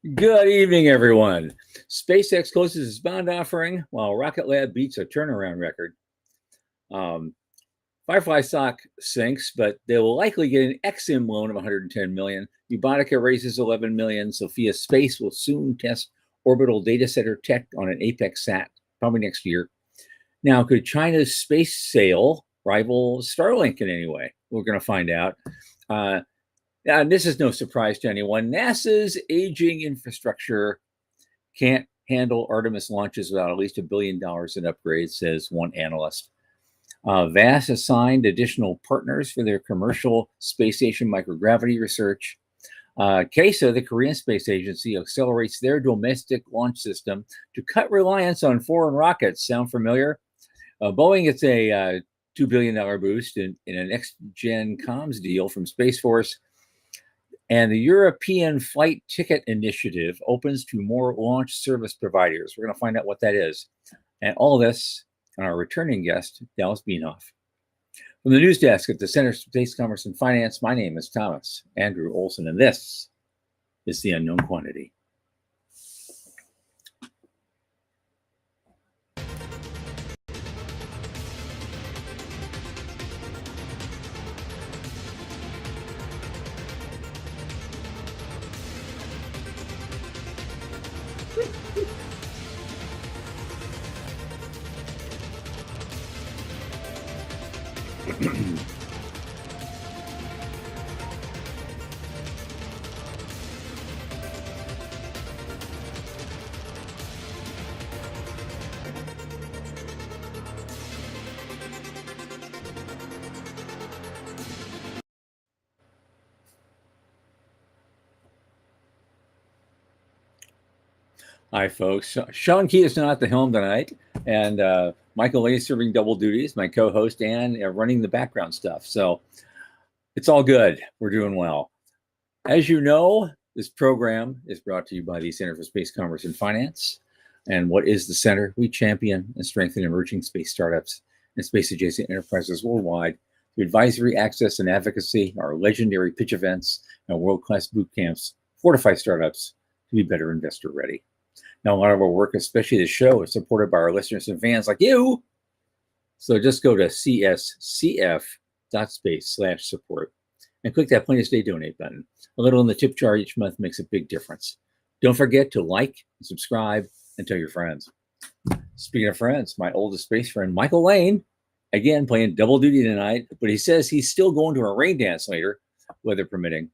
Good evening, everyone. SpaceX closes its bond offering while Rocket Lab beats a turnaround record. Firefly stock sinks, but they will likely get an Exim loan of $110 million. Ubonica raises $11 million. Sophia Space will soon test orbital data center tech on an Apex sat, probably next year. Now, could China's space sale rival Starlink in any way? We're going to find out. And this is no surprise to anyone. NASA's aging infrastructure can't handle Artemis launches without at least $1 billion in upgrades, says one analyst. VAS assigned additional partners for their commercial space station microgravity research. KESA, the Korean Space Agency, accelerates their domestic launch system to cut reliance on foreign rockets. Sound familiar? Boeing gets a $2 billion boost in a next-gen comms deal from Space Force. And the European Flight Ticket Initiative opens to more launch service providers. We're going to find out what that is. And all this on our returning guest, Dallas Bienhoff. From the news desk at the Center for Space Commerce and Finance, my name is Thomas Andrew Olson, and this is The Unknown Quantity. Hi, folks. Sean Key is not at the helm tonight, and Michael Lee is serving double duties, my co-host, and running the background stuff. So it's all good. We're doing well. As you know, this program is brought to you by the Center for Space Commerce and Finance. And what is the center? We champion and strengthen emerging space startups and space-adjacent enterprises worldwide through advisory, access, and advocacy, our legendary pitch events, and world-class boot camps fortify startups to be better investor-ready. Now, a lot of our work, especially the show, is supported by our listeners and fans like you. So just go to cscf.space/support and click that Plainest Day donate button. A little in the tip jar each month makes a big difference. Don't forget to like and subscribe and tell your friends. Speaking of friends, my oldest space friend, Michael Lane, again, playing double duty tonight, but he says he's still going to a rain dance later, weather permitting.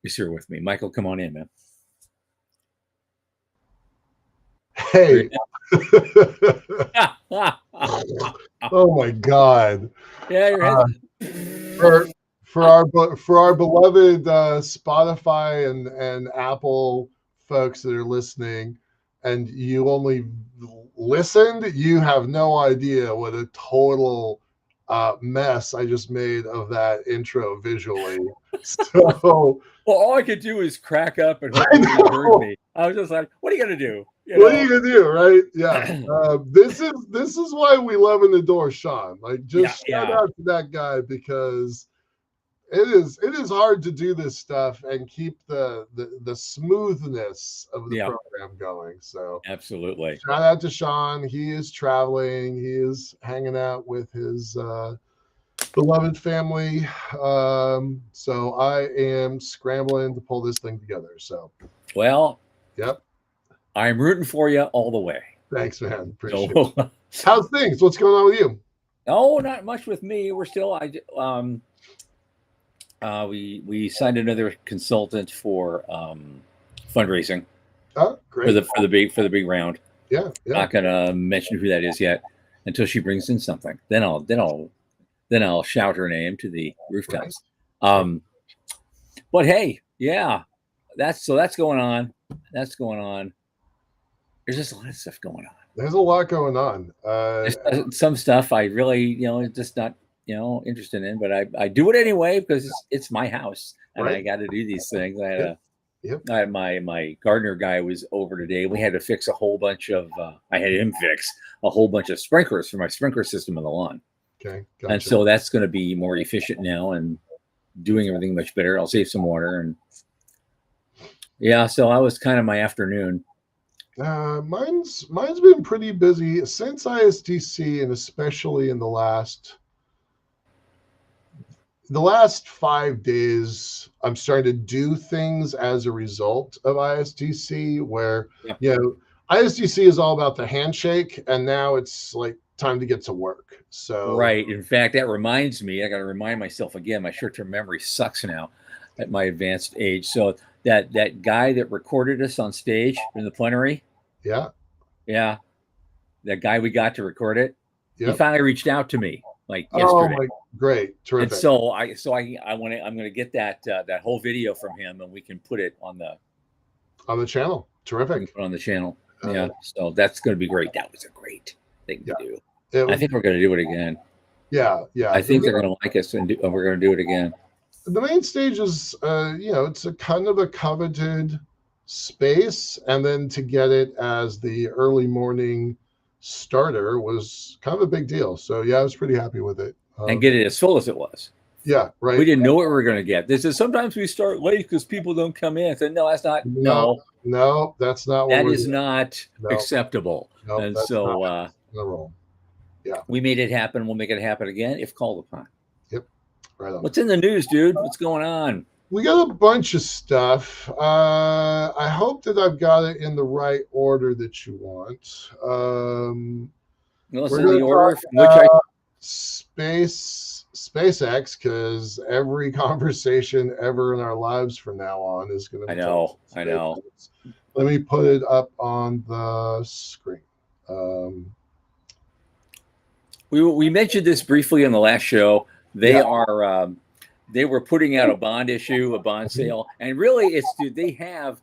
He's here with me. Michael, come on in, man. Hey. Oh my God. Yeah, for our beloved Spotify and Apple folks that are listening, and you only listened, you have no idea what a total mess I just made of that intro visually. So well, all I could do is crack up and hope you heard me. I was just like, what are you gonna do? What are you gonna do, right? Yeah. This is why we love and adore Sean. Like, just shout out to that guy, because it is hard to do this stuff and keep the smoothness of the program going. So absolutely, shout out to Sean. He is traveling. He is hanging out with his beloved family. So I am scrambling to pull this thing together. So, well, yep. I'm rooting for you all the way. Thanks, man. Appreciate it. How's things? What's going on with you? Oh, not much with me. We're still, we signed another consultant for fundraising. Oh, great. For the big round. Yeah. Not gonna mention who that is yet until she brings in something. Then I'll shout her name to the rooftops. Right. But hey, yeah, that's going on. That's going on. There's just a lot of stuff going on. There's a lot going on. Some stuff I really, just not, interested in, but I do it anyway because it's my house and I got to do these things. I had my gardener guy was over today. We had to fix a whole bunch of. I had him fix a whole bunch of sprinklers for my sprinkler system on the lawn. Okay, gotcha. And so that's going to be more efficient now and doing everything much better. I'll save some water and Yeah, so I was kind of my afternoon. Mine's been pretty busy since ISTC, and especially in the last 5 days, I'm starting to do things as a result of ISTC, where, Yep. ISTC is all about the handshake, and now it's like time to get to work. So, Right. In fact, that reminds me, I got to remind myself again, my short-term memory sucks now at my advanced age. So that guy that recorded us on stage in the plenary, yeah, yeah, that guy we got to record it, he yep. finally reached out to me like Oh yesterday. my, great, And terrific. so I'm going to get that whole video from him, and we can put it on On the channel, terrific. the channel. Yeah. So that's going to be great. That was a great thing to do. I think we're going to do it again. Yeah. I think they're going to like us, and we're going to do it again. The main stage is, it's a kind of a coveted space, and then to get it as the early morning starter was kind of a big deal. So yeah, I was pretty happy with it. And get it as full as it was. Yeah, right. We didn't know what we were going to get. This is sometimes we start late because people don't come in. I said, no, that's not. No, that's not what that we're is doing. not acceptable. No, and that's so not the role. Yeah, we made it happen. We'll make it happen again if called upon. Yep, right on. What's in the news, dude? What's going on? We got a bunch of stuff. I hope that I've got it in the right order that you want. Well, We're in the gonna order talk from which I SpaceX, because every conversation ever in our lives from now on is going to be. I know. Let me put it up on the screen. We mentioned this briefly in the last show. They were putting out a bond issue, a bond sale, and really they have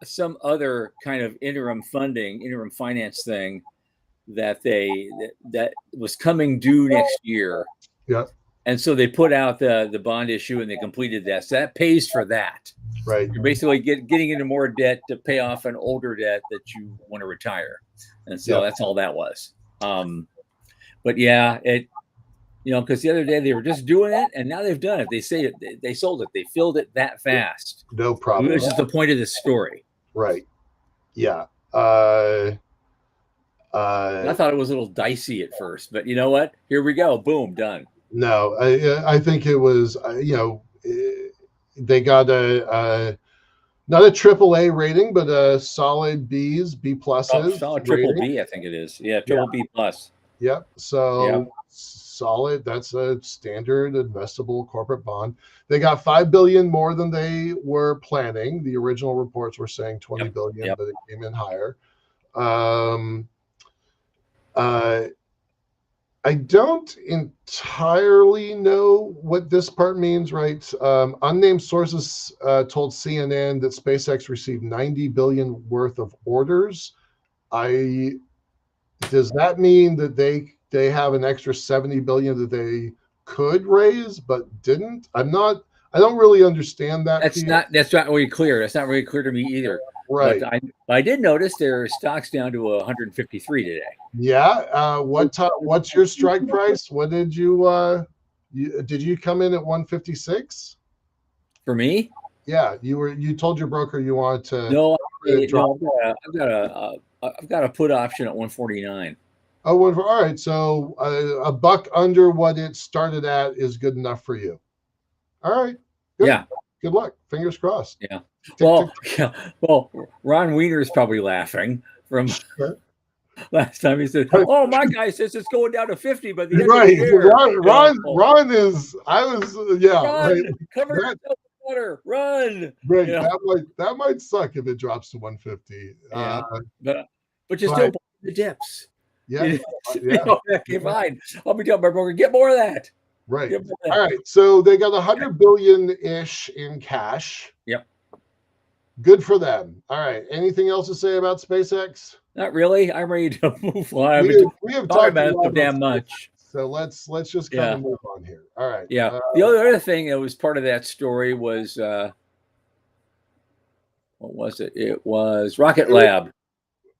some other kind of interim finance thing that that was coming due next year. Yeah. And so they put out the bond issue, and they completed that. So that pays for that. Right. You're basically getting into more debt to pay off an older debt that you want to retire. And so that's all that was. But yeah, because the other day they were just doing it, and now they've done it. They say they sold it. They filled it that fast. No problem. Which is the point of this story. Right. Yeah. I thought it was a little dicey at first, but you know what? Here we go. Boom, done. No, I think it was, they got not a AAA rating, but a solid B pluses. Solid triple B, I think it is. Yeah, triple B plus. Yep. So solid. That's a standard investable corporate bond. They got $5 billion more than they were planning. The original reports were saying $20 billion, but it came in higher. I don't entirely know what this part means, right? Unnamed sources told CNN that SpaceX received $90 billion worth of orders. Does that mean that they have an extra $70 billion that they could raise but didn't? I don't really understand that. That's not really clear. That's not really clear to me either. Right. But I did notice their stock's down to 153 today. Yeah. What's your strike price? What did you did you come in at 156? For me? Yeah, you told your broker you wanted to. No, I've got a put option at 149. Oh, well, all right. So a buck under what it started at is good enough for you. All right. Good. Yeah. Good luck. Fingers crossed. Yeah. Well, Ron Wiener is probably laughing from last time he said, "Oh, my guy says it's going down to 50, but the end of the year." Ron is. I was. Yeah. Run, cover yourself with water. Run. Right. That might suck if it drops to 150. Yeah. But you still buy the dips. Yeah. Okay, fine. I'll be telling my broker, get more of that. Right. All right. So they got $100 billion-ish in cash. Yep. Good for them. All right. Anything else to say about SpaceX? Not really. I'm ready to move on. We have talked about it so damn much. So let's just kind of move on here. All right. Yeah. The other thing that was part of that story was what was it? It was Rocket Lab.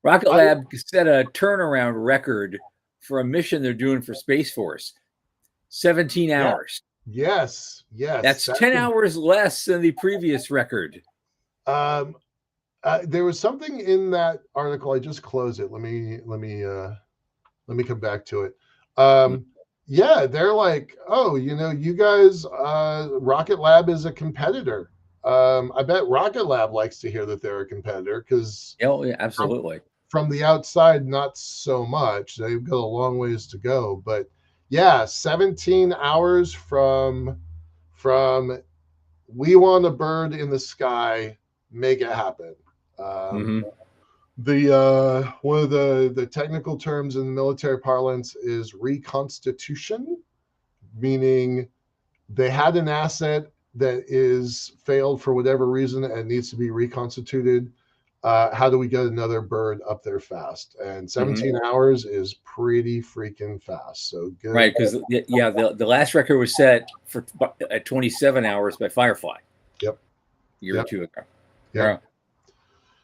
Rocket Lab set a turnaround record for a mission they're doing for Space Force. 17 hours. Yes. That's 10 hours less than the previous record. Um, there was something in that article. I just closed it. Let me come back to it. Yeah, they're like, oh, you guys, Rocket Lab is a competitor. I bet Rocket Lab likes to hear that they're a competitor because Oh, yeah, absolutely. from the outside, not so much. They've got a long ways to go, but yeah, 17 hours from we want a bird in the sky, make it happen. Hmm. The one of the technical terms in military parlance is reconstitution, meaning they had an asset that is failed for whatever reason and needs to be reconstituted. How do we get another bird up there fast? And 17 hours is pretty freaking fast. So good. Right, because yeah, the last record was set for at 27 hours by Firefly. Yep. A year or two ago. Yeah.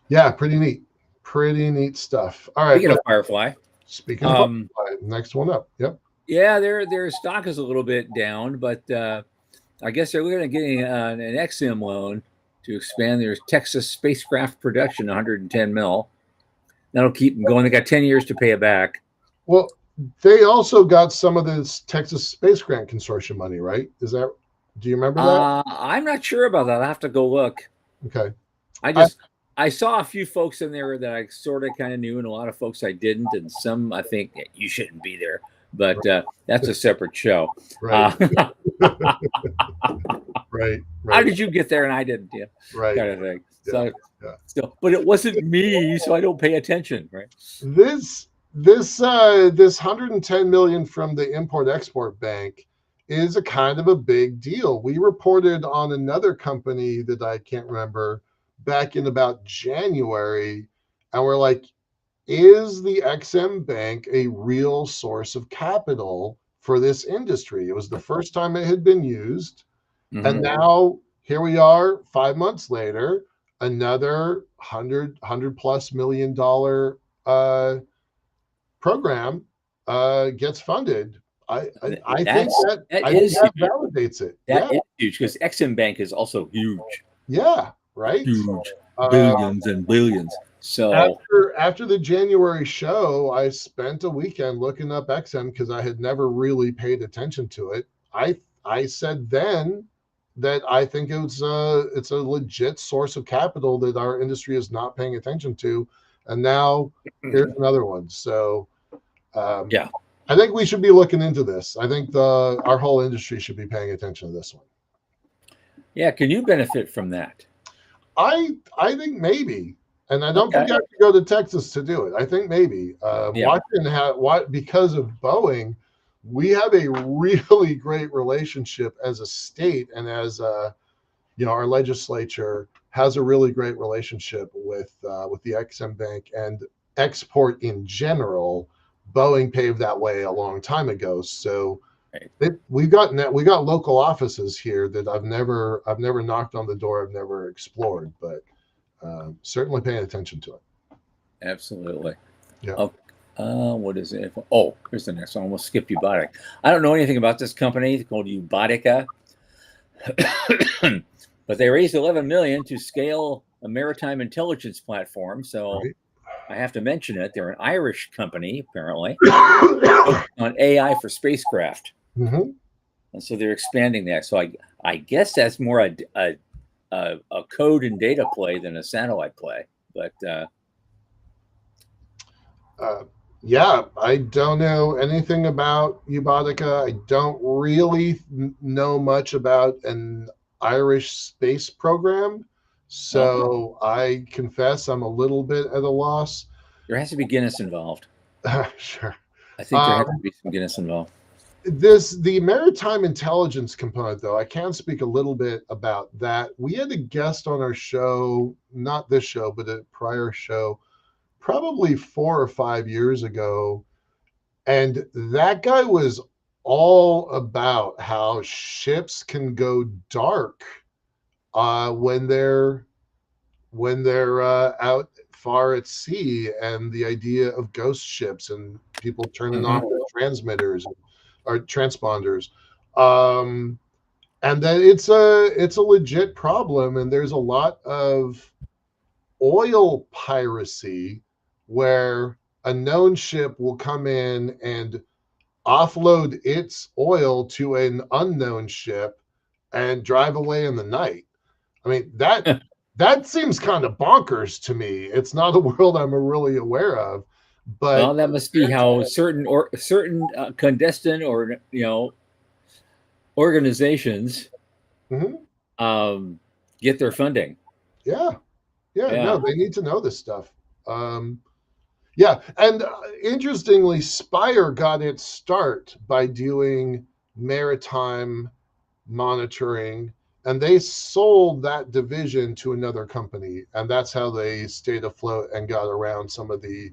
Yeah, pretty neat. Pretty neat stuff. All right. Speaking of Firefly. Speaking of Firefly, next one up. Yep. Yeah, their stock is a little bit down, but I guess they're looking at getting an XM loan to expand their Texas spacecraft production, 110 mil. That'll keep them going. They got 10 years to pay it back. Well, they also got some of this Texas Space Grant Consortium money, right? Do you remember that? I'm not sure about that. I'll have to go look. Okay. I saw a few folks in there that I sort of kind of knew, and a lot of folks I didn't, and some I think you shouldn't be there. But that's a separate show. Right. Right. How did you get there and I didn't? Yeah. Right. Kind of thing. So, but it wasn't me, so I don't pay attention. Right. This 110 million from the Import-Export Bank is a kind of a big deal. We reported on another company that I can't remember back in about January, and we're like, is the XM Bank a real source of capital for this industry? It was the first time it had been used. And now here we are 5 months later, another $100+ million program gets funded. I think that validates it. That is huge because XM Bank is also huge. Yeah, right. Huge, billions and billions. So after the January show, I spent a weekend looking up XM because I had never really paid attention to it. I said then that I think it's a legit source of capital that our industry is not paying attention to, and now here's another one. So yeah, I think we should be looking into this. I think our whole industry should be paying attention to this one. Yeah, can you benefit from that? I think maybe. And I don't think you have to go to Texas to do it. I think maybe. Because of Boeing, we have a really great relationship as a state, and as our legislature has a really great relationship with the XM Bank and export in general. Boeing paved that way a long time ago. So we got local offices here that I've never knocked on the door. I've never explored, but certainly paying attention to it. Absolutely. Yeah. What is it? Oh, here's the next one. I almost skipped Ubotic. I don't know anything about this company. It's called Ubotica. But they raised $11 million to scale a maritime intelligence platform. So I have to mention it. They're an Irish company, apparently, on AI for spacecraft. And so they're expanding that. So I guess that's more a code and data play than a satellite play. But yeah, I don't know anything about Ubotica. I don't really know much about an Irish space program. So I confess I'm a little bit at a loss. There has to be Guinness involved. Sure. I think there has to be some Guinness involved. The maritime intelligence component, though, I can speak a little bit about that. We had a guest on our show, not this show, but a prior show, probably 4 or 5 years ago. And that guy was all about how ships can go dark when they're out far at sea, and the idea of ghost ships and people turning off their transmitters or transponders, and that it's a legit problem, and there's a lot of oil piracy where a known ship will come in and offload its oil to an unknown ship and drive away in the night. I mean, that seems kind of bonkers to me. It's not a world I'm really aware of, but Well, that must be how certain clandestine or organizations get their funding. Yeah. Yeah. No, they need to know this stuff. Yeah, and interestingly, Spire got its start by doing maritime monitoring, and they sold that division to another company, and that's how they stayed afloat and got around some of the.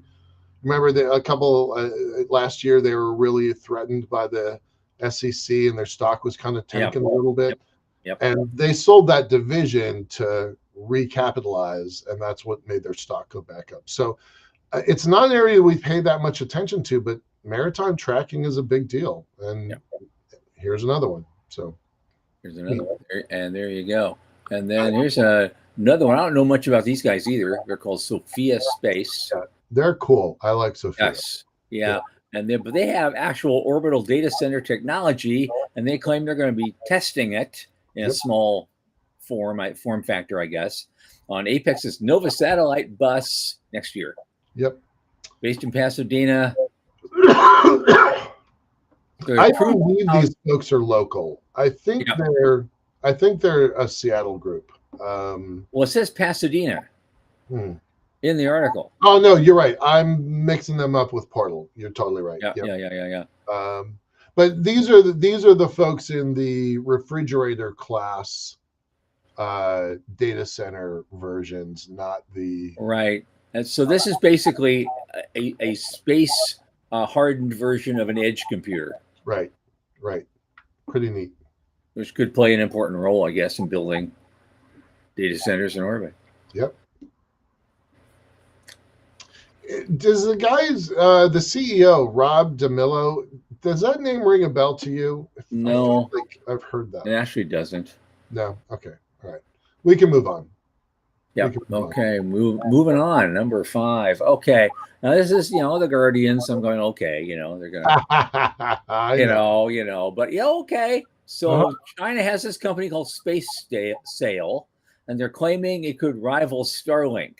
Remember, a couple last year they were really threatened by the SEC, and their stock was kind of tanking a little bit. Yep. And they sold that division to recapitalize, and that's what made their stock go back up. So it's not an area we pay that much attention to, but maritime tracking is a big deal. And here's another one. So here's another one. And there you go. And then here's another one. I don't know much about these guys either. They're called Sophia Space. Yeah, they're cool. I like Sophia. Yes. Yeah. And but they have actual orbital data center technology, and they claim they're going to be testing it in a small form factor, I guess, on Apex's Nova satellite bus next year. Yep. Based in Pasadena. I believe these folks are local. I think they're a Seattle group. Well, it says Pasadena in the article. Oh no, you're right. I'm mixing them up with Portal. You're totally right. Yeah. But these are the folks in the refrigerator class data center versions, not the right. And so this is basically a space hardened version of an edge computer. Right. Pretty neat. Which could play an important role, I guess, in building data centers in orbit. Yep. Does the guys, the CEO, Rob DeMillo, does that name ring a bell to you? No. I think I've heard that. It actually doesn't. No. Okay. All right. We can move on. Yeah. Okay. Moving on. Number 5. Okay. Now this is, the Guardians. I'm going, okay, they're going to, but okay. So China has this company called Space Sail, and they're claiming it could rival Starlink.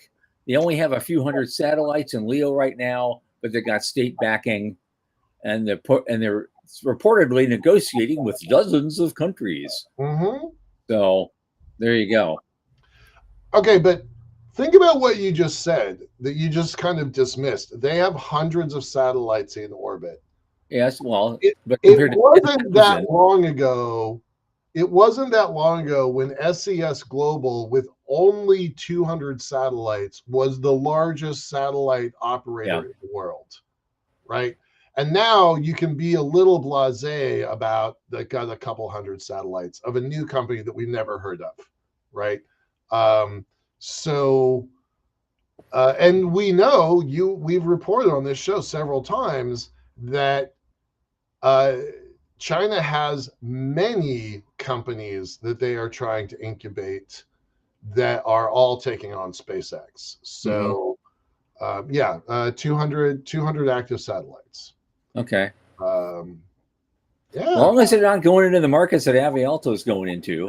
They only have a few hundred satellites in LEO right now, but they got state backing, and they're reportedly negotiating with dozens of countries. So there you go. Okay, but think about what you just said, that you just kind of dismissed. They have hundreds of satellites in orbit. Yes, well, it wasn't that long ago. It wasn't that long ago when SES Global, with only 200 satellites, was the largest satellite operator in the world, right? And now you can be a little blasé about they got a couple hundred satellites of a new company that we've never heard of, right? And we know we've reported on this show several times that China has many companies that they are trying to incubate that are all taking on SpaceX. So 200 active satellites. Okay. As long as they're not going into the markets that Avialto is going into,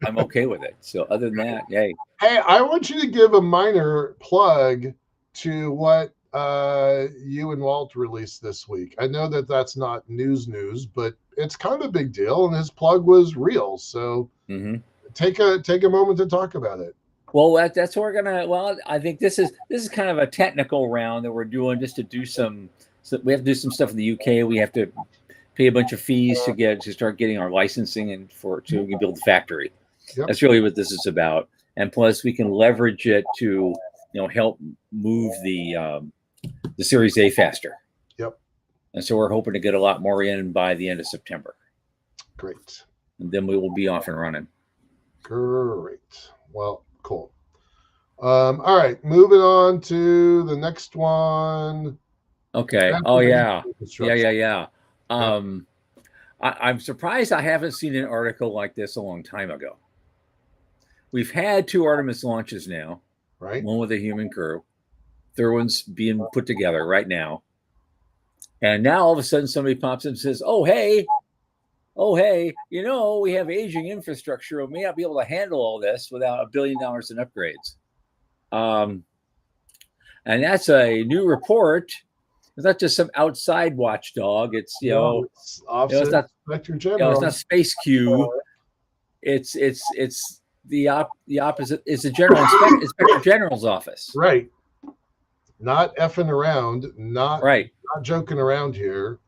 I'm okay with it. So other than that, yay. Hey, I want you to give a minor plug to what you and Walt released this week. I know that that's not news, but it's kind of a big deal, and his plug was real. So take a moment to talk about it. Well, that's what we're gonna. Well, I think this is kind of a technical round that we're doing just to do some. So we have to do some stuff in the UK. We have to pay a bunch of fees to start getting our licensing and to build the factory. Yep. That's really what this is about. And plus, we can leverage it to help move the Series A faster. Yep. And so we're hoping to get a lot more in by the end of September. Great. And then we will be off and running. Great. Well, cool. All right, moving on to the next one. Okay. Oh yeah. Yeah. I'm surprised I haven't seen an article like this a long time ago. We've had 2 Artemis launches now. right? One with a human crew. Third one's being put together right now. And now all of a sudden somebody pops in and says, oh, hey, we have aging infrastructure. We may not be able to handle all this without $1 billion in upgrades. And that's a new report. It's not just some outside watchdog. It's it's Office it's not Inspector General. it's not Space Q. It's the opposite. It's the Inspector General's office. Right. Not effing around. Not joking around here.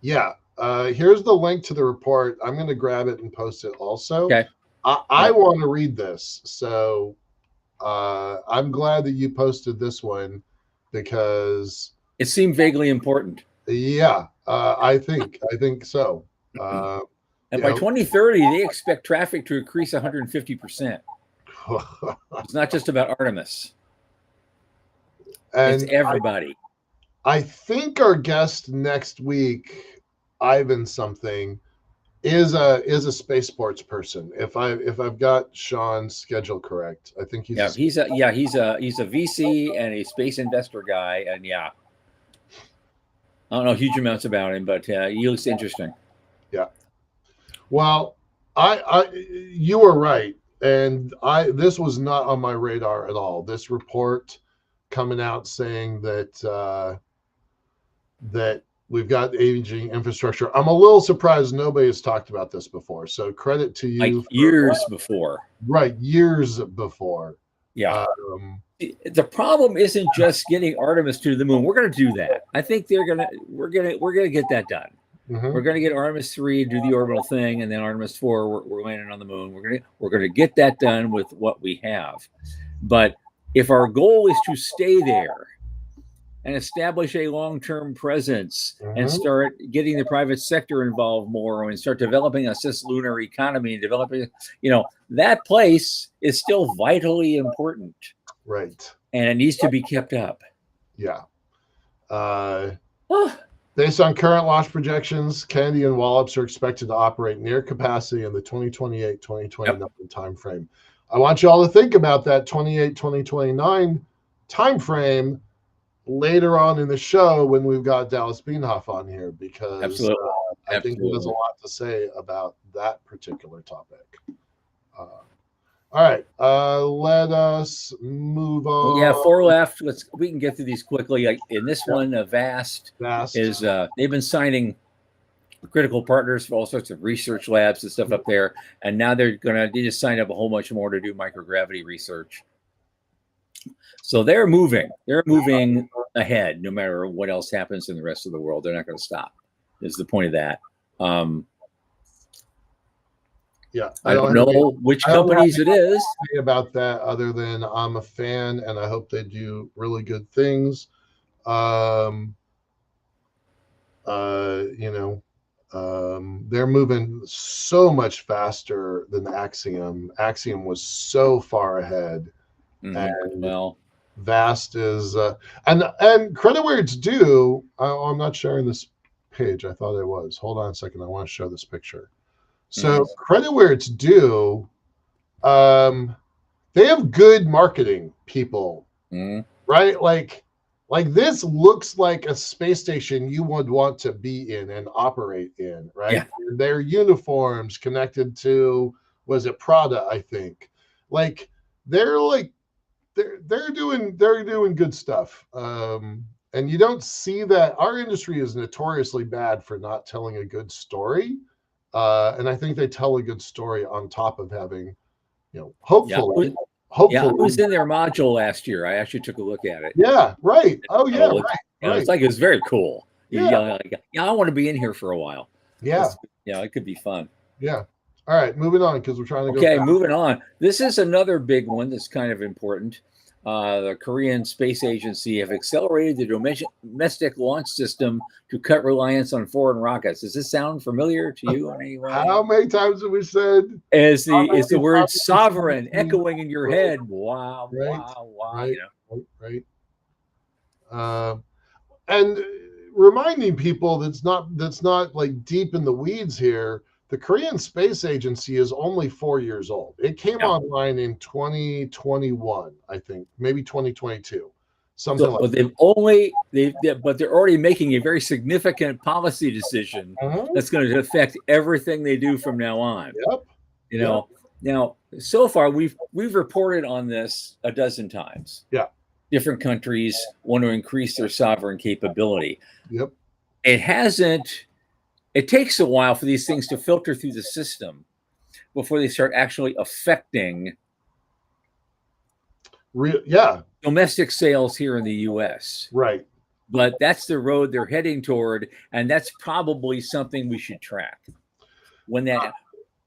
Here's the link to the report. I'm going to grab it and post it also. Okay. I want to read this. So I'm glad that you posted this one because it seemed vaguely important. Yeah, I think so. And by 2030, they expect traffic to increase 150%. It's not just about Artemis. It's everybody. I think our guest next week, Ivan something, is a space sports person. If I've got Sean's schedule correct, I think he's a VC and a space investor guy, and I don't know huge amounts about him, but he looks interesting. Yeah. Well, you were right, and this was not on my radar at all. This report coming out saying that that we've got aging infrastructure. I'm a little surprised nobody has talked about this before. So credit to you. Like years before. Right, years before. Yeah. The problem isn't just getting Artemis to the moon. We're going to do that. I think we're going to get that done. Mm-hmm. We're going to get Artemis 3, do the orbital thing, and then Artemis 4, we're landing on the moon. We're going to get that done with what we have. But if our goal is to stay there and establish a long-term presence and start getting the private sector involved more and start developing a cislunar economy and developing, that place is still vitally important. Right. And it needs to be kept up. Yeah. Based on current launch projections, Kennedy and Wallops are expected to operate near capacity in the 2028-2029 timeframe. I want you all to think about that 28-2029 timeframe later on in the show when we've got Dallas Bienhoff on here, because I think there's a lot to say about that particular topic. All right, let us move on. Yeah, 4 left. We can get through these quickly. Like in this one, Vast is they've been signing critical partners for all sorts of research labs and stuff up there, and now they just signed up a whole bunch more to do microgravity research. So they're moving ahead no matter what else happens in the rest of the world. They're not going to stop, is the point of that. I don't know which companies it is about that, other than I'm a fan and I hope they do really good things. They're moving so much faster than Axiom. Axiom was so far ahead. And Vast is and credit where it's due. I'm not sharing this page. I thought I was. Hold on a second. I want to show this picture. So credit where it's due. They have good marketing people, right? Like this looks like a space station you would want to be in and operate in, right? Yeah. Their uniforms connected to, was it Prada? I think. They're doing good stuff. And you don't see that. Our industry is notoriously bad for not telling a good story. And I think they tell a good story on top of having, hopefully. Yeah, it was in their module last year. I actually took a look at it. Yeah, right. Oh, yeah, right. It's like, it was very cool. Yeah, I want to be in here for a while. Yeah. It could be fun. Yeah. All right, moving on, because we're trying to go. Okay, moving on. This is another big one that's kind of important. The Korean Space Agency have accelerated the domestic launch system to cut reliance on foreign rockets. Does this sound familiar to you in any way? How many times have we said? Is the word sovereign echoing in your head? Wow, right, wow. Right. And reminding people that's not like deep in the weeds here, the Korean Space Agency is only 4 years old. It came online in 2021, I think, maybe 2022, something like that. But they're already making a very significant policy decision that's going to affect everything they do from now on. Yep. You know, now so far we've reported on this a dozen times. Yeah. Different countries want to increase their sovereign capability. Yep. It takes a while for these things to filter through the system before they start actually affecting domestic sales here in the US. Right. But that's the road they're heading toward, and that's probably something we should track.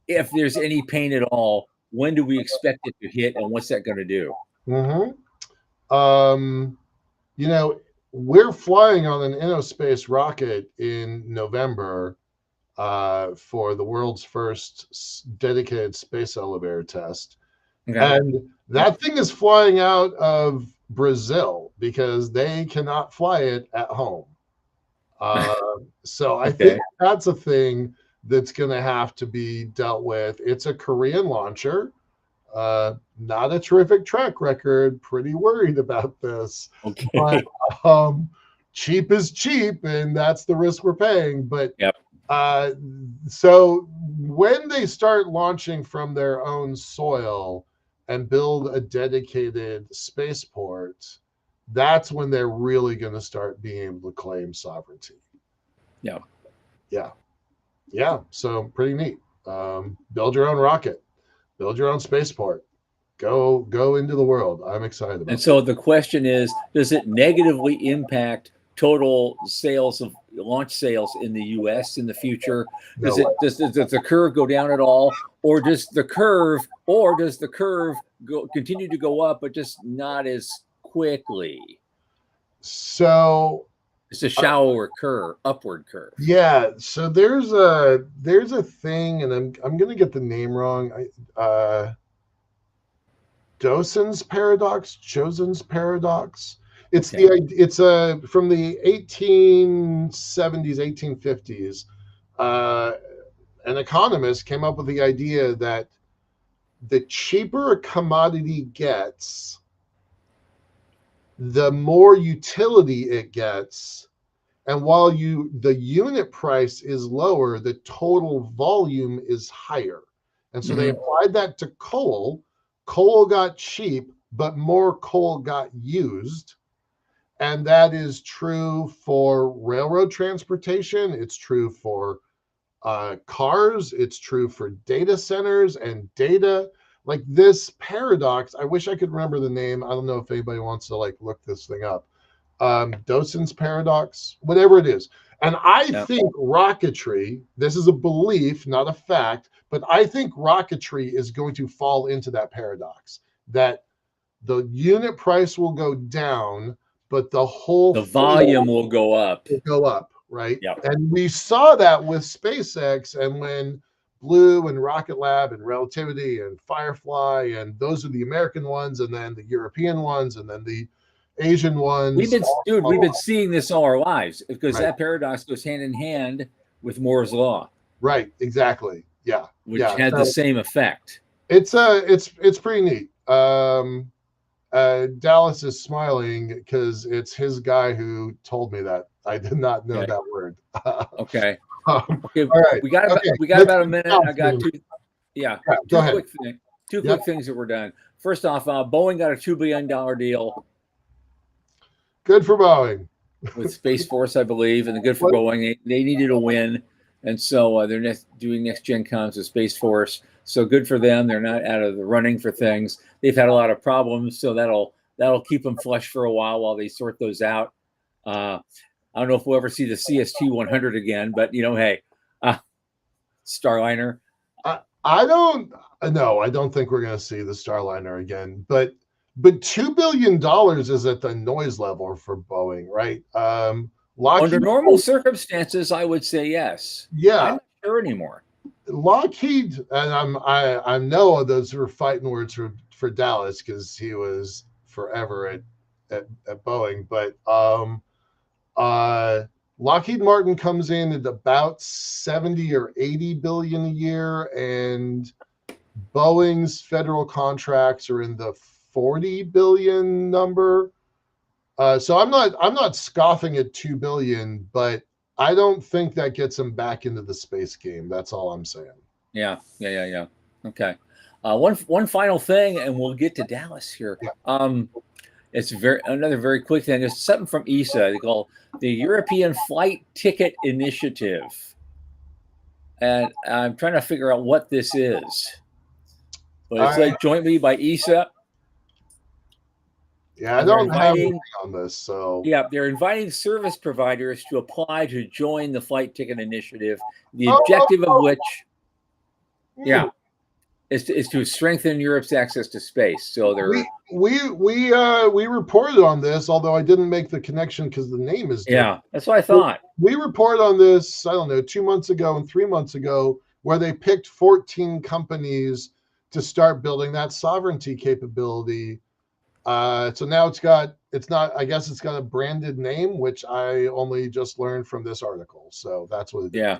If there's any pain at all, when do we expect it to hit, and what's that going to do? You know, we're flying on an InnoSpace rocket in November for the world's first dedicated space elevator test. Okay. And that thing is flying out of Brazil because they cannot fly it at home. So I think that's a thing that's going to have to be dealt with. It's a Korean launcher. Not a terrific track record. Pretty worried about this. Okay. But cheap is cheap, and that's the risk we're paying. But so when they start launching from their own soil and build a dedicated spaceport, that's when they're really going to start being able to claim sovereignty. Yeah. So pretty neat. Build your own rocket. Build your own spaceport. Go into the world. I'm excited about it. And so the question is, does it negatively impact total sales of launch sales in the US in the future? Does the curve go down at all? Or does the curve continue to go up, but just not as quickly? So it's a shallower curve, upward curve. Yeah. So there's a thing, and I'm gonna get the name wrong. Joseph's paradox. It's from the 1870s, 1850s. An economist came up with the idea that the cheaper a commodity gets, the more utility it gets. And while the unit price is lower, the total volume is higher. And so they applied that to coal. Coal got cheap, but more coal got used. And that is true for railroad transportation. It's true for cars. It's true for data centers and data. Like this paradox, I wish I could remember the name. I don't know if anybody wants to look this thing up. Joseph's paradox, whatever it is. And I think rocketry, this is a belief, not a fact, but I think rocketry is going to fall into that paradox, that the unit price will go down, but the volume will go up. Right? Yeah. And we saw that with SpaceX, and when Blue and Rocket Lab and Relativity and Firefly, and those are the American ones, and then the European ones, and then the Asian ones. We've been seeing this all our lives because that paradox goes hand in hand with Moore's law. Right. Exactly. Yeah. Which had the same effect. It's pretty neat. Dallas is smiling because it's his guy who told me that. I did not know that word. Okay. All right. We got about a minute. I got two. Go ahead. Two quick things that were done. First off, Boeing got a $2 billion deal. Good for Boeing. With Space Force, I believe, and good for Boeing. They needed a win, and so they're doing next gen comms with Space Force. So good for them. They're not out of the running for things. They've had a lot of problems, so that'll keep them flush for a while they sort those out. I don't know if we'll ever see the CST-100 again, but hey, Starliner. I don't think we're going to see the Starliner again, but $2 billion is at the noise level for Boeing, right? Under normal circumstances, I would say yes. Yeah, I'm not sure anymore. Lockheed, and I know those were fighting words for Dallas because he was forever at Boeing, but Lockheed Martin comes in at about 70 or 80 billion a year, and Boeing's federal contracts are in the 40 billion number. So I'm not scoffing at 2 billion, but I don't think that gets them back into the space game. That's all I'm saying. Yeah. Okay. One final thing, and we'll get to Dallas here. Yeah. It's another very quick thing. It's something from ESA. They call the European Flight Ticket Initiative, and I'm trying to figure out what this is. But it's led jointly by ESA. Yeah, I don't have anything on this. So yeah, they're inviting service providers to apply to join the Flight Ticket Initiative. The objective of which, is to strengthen Europe's access to space. So we reported on this, although I didn't make the connection because the name is different. Yeah, that's what I thought. We reported on this, I don't know, 2 months ago and 3 months ago, where they picked 14 companies to start building that sovereignty capability. So now it's got a branded name, which I only just learned from this article. So that's what it is.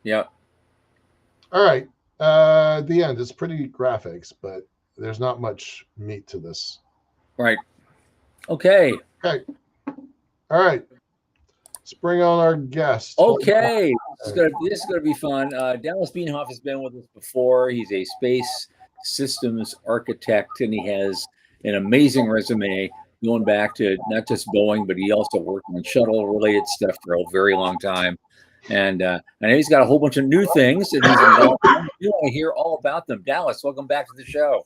Yeah. All right. The end. It's pretty graphics, but there's not much meat to this. Right. Okay. All right. Let's bring on our guest. Okay. This is gonna be fun. Dallas Bienhoff has been with us before. He's a space systems architect, and he has an amazing resume going back to not just Boeing, but he also worked on shuttle related stuff for a very long time. And I know he's got a whole bunch of new things that he's involved in. You want to hear all about them. Dallas, welcome back to the show.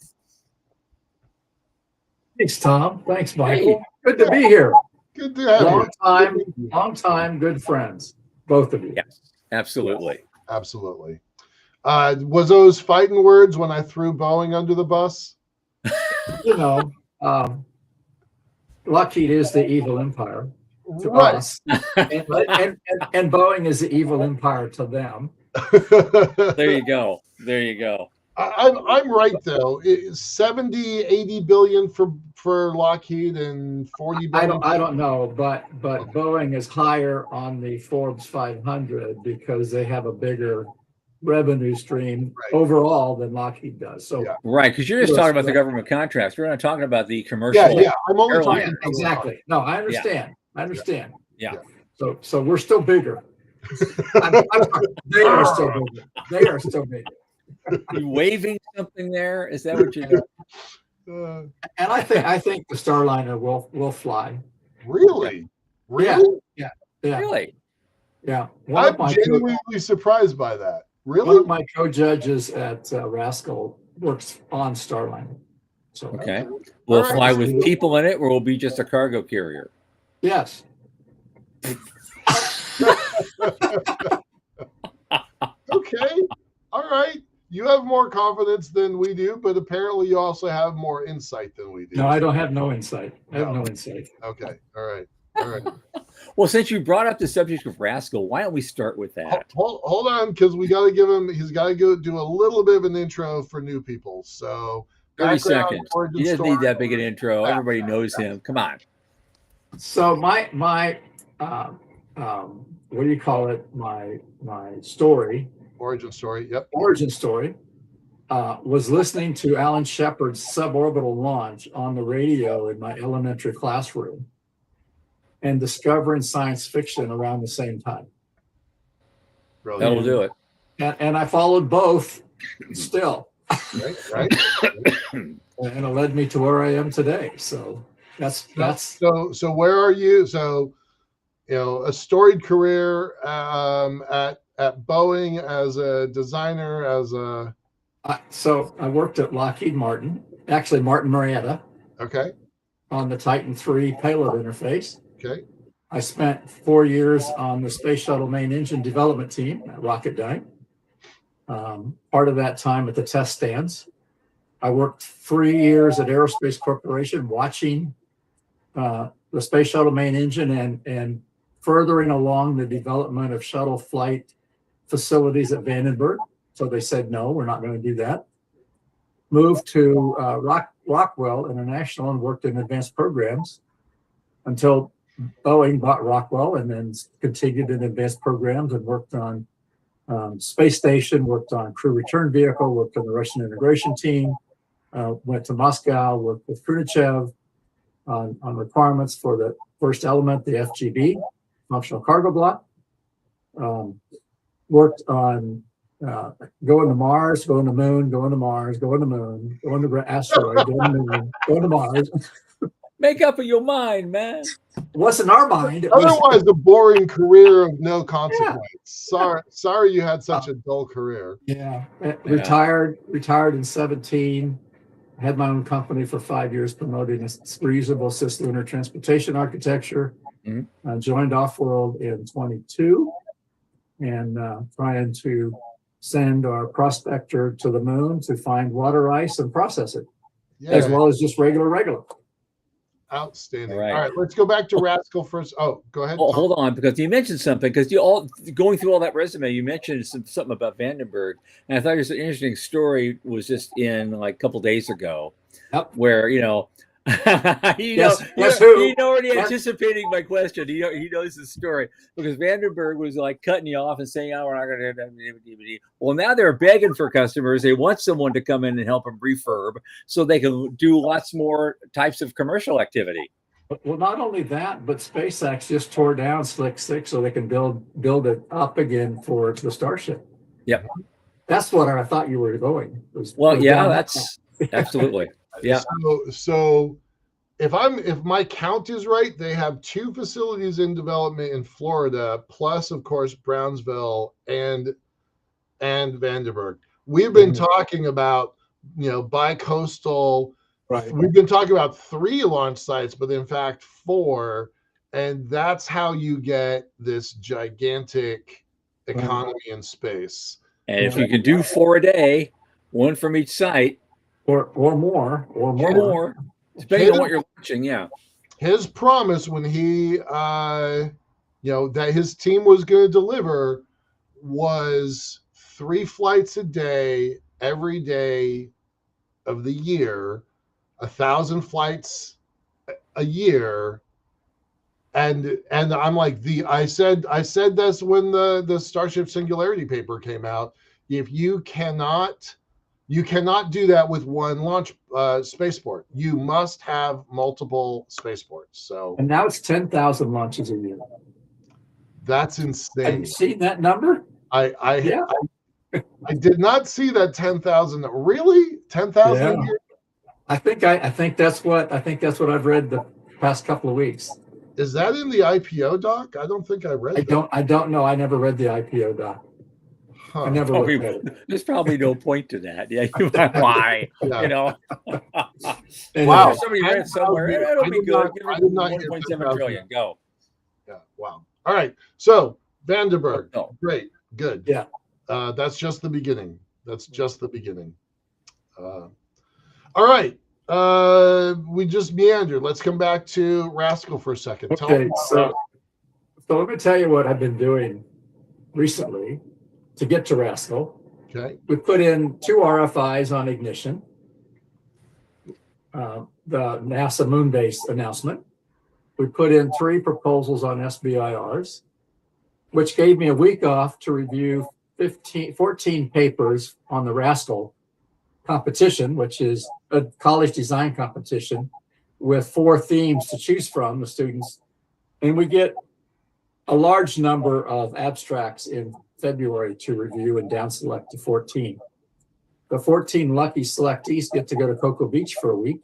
Thanks, Tom. Thanks, Michael. Hey. Good to be here. Good to have you. Long time, good friends, both of you. Yes, absolutely. Absolutely. Was those fighting words when I threw Boeing under the bus? You know, Lockheed is the evil empire to us, and Boeing is the evil empire to them. There you go. I'm right though. 70, 80 billion for Lockheed and 40 billion. I don't know, but Boeing is higher on the Forbes 500 because they have a bigger revenue stream overall than Lockheed does. So right, because you're just talking about the government contracts. We're not talking about the commercial. Yeah. I'm only talking exactly. No, I understand. I understand. Yeah. So we're still bigger. I'm sorry. They are still bigger. You waving something there? Is that what you're doing? And I think the Starliner will fly. Really? Yeah. Really? Yeah. I'm genuinely surprised by that. Really? One of my co-judges at Rascal works on Starliner. So okay. We'll fly with people in it, or we'll be just a cargo carrier. Yes. Okay. All right. You have more confidence than we do, but apparently you also have more insight than we do. No, I don't have no insight. I have no insight. Okay. All right. Well, since you brought up the subject of Rascal, why don't we start with that? Hold on, because we got to give him. He's got to go do a little bit of an intro for new people. So 30 seconds. He doesn't need that big an intro. Everybody knows him. Come on. So my what do you call it? My story. Origin story. Yep. Origin story. Was listening to Alan Shepard's suborbital launch on the radio in my elementary classroom, and discovering science fiction around the same time. That'll do it. And I followed both still. Right. And it led me to where I am today. So that's so where are you? So, a storied career at Boeing as a designer, so I worked at Lockheed Martin, actually Martin Marietta. Okay. On the Titan III payload interface. Okay. I spent 4 years on the Space Shuttle main engine development team at Rocketdyne. Part of that time at the test stands. I worked 3 years at Aerospace Corporation watching the Space Shuttle main engine and furthering along the development of shuttle flight facilities at Vandenberg. So they said, no, we're not going to do that. Moved to Rockwell International and worked in advanced programs until Boeing bought Rockwell and then continued in advanced programs and worked on space station, worked on crew return vehicle, worked on the Russian integration team, went to Moscow, worked with Khrushchev on requirements for the first element, the FGB, functional cargo block. Worked on going to Mars, going to moon, going to Mars, going to moon, going to asteroid, going to moon, going to Mars. Make up in your mind, man. What's in our mind? Otherwise, a boring career of no consequence. Sorry, you had such a dull career. Yeah. Retired in 17. Had my own company for 5 years promoting a reusable cislunar transportation architecture. Mm-hmm. Joined Off-World in 22 and trying to send our prospector to the moon to find water ice and process it, as well as just regular. Outstanding. All right, let's go back to Rascal first. Oh, go ahead. Oh, hold on, because you mentioned something. Because going through all that resume, you mentioned something about Vandenberg, and I thought it was an interesting story. Was just in like a couple days ago, where he's already anticipating my question. He knows the story because Vandenberg was like cutting you off and saying, "Oh, we're not going to do DVD." Well, now they're begging for customers. They want someone to come in and help them refurb, so they can do lots more types of commercial activity. Well, not only that, but SpaceX just tore down Slick 6 so they can build it up again for the Starship. Yep, that's what I thought you were going. That's absolutely. Yeah. So if my count is right, they have 2 facilities in development in Florida, plus of course Brownsville and Vandenberg. We've been talking about bi-coastal. Right. We've been talking about 3 launch sites, but in fact 4, and that's how you get this gigantic economy in space. And if you can do 4 a day, 1 from each site. Or more, depending on what you're watching. Yeah. His promise when he, that his team was going to deliver was 3 flights a day, every day of the year, 1,000 flights a year. And I'm like, I said this when the Starship Singularity paper came out. If you cannot do that with 1 launch spaceport. You must have multiple spaceports. So, and now it's 10,000 launches a year. That's insane. Have you seen that number? I did not see that 10,000. Really, 10,000 a year? I think that's what I've read the past couple of weeks. Is that in the IPO doc? I don't think I read. I don't know. I never read the IPO doc. I never looked at it. There's probably no point to that. Yeah, why? Wow. Somebody read it somewhere. It'll be good. Give it 1.7 trillion. Go. Yeah. Wow. All right. So Vandenberg. Great. Good. Yeah. That's just the beginning. All right. We just meandered. Let's come back to Rascal for a second. Okay. So let me tell you what I've been doing recently to get to Rascal. Okay. We put in 2 RFIs on ignition, the NASA moon base announcement. We put in 3 proposals on SBIRs, which gave me a week off to review 14 papers on the Rascal competition, which is a college design competition with 4 themes to choose from, the students. And we get a large number of abstracts in February to review and down select to 14. The 14 lucky selectees get to go to Cocoa Beach for a week.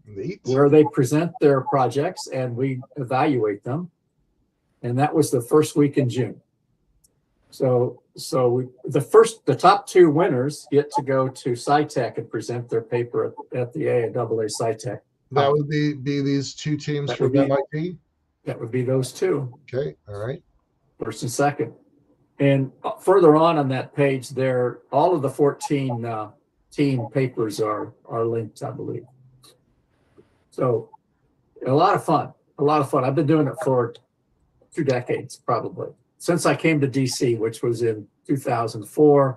Neat. Where they present their projects and we evaluate them. And that was the first week in June. So the top 2 winners get to go to SciTech and present their paper at the AA SciTech. That would be these 2 teams from MIT? That would be those 2. Okay, all right. First and second. And further on that page there, all of the 14 team papers are linked, I believe. So a lot of fun. I've been doing it for 2 decades, probably. Since I came to DC, which was in 2004,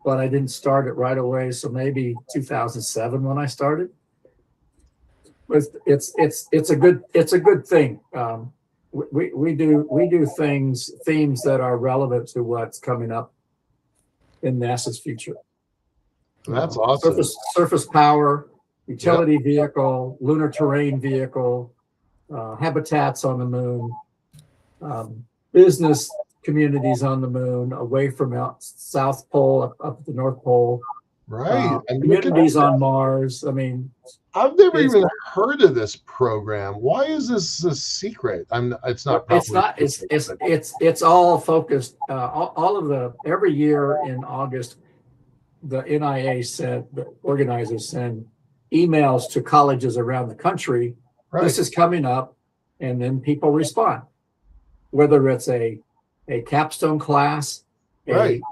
but I didn't start it right away. So maybe 2007 when I started. It's a good thing. we do themes that are relevant to what's coming up in NASA's future. That's awesome. Surface power, utility vehicle, lunar terrain vehicle, habitats on the moon, business communities on the moon, away from South Pole up at the North Pole. Right. And communities on Mars. I mean, I've never even heard of this program. Why is this a secret? It's not. It's all focused. All of every year in August, the NIA the organizers send emails to colleges around the country. Right. This is coming up, and then people respond, whether it's a capstone class, a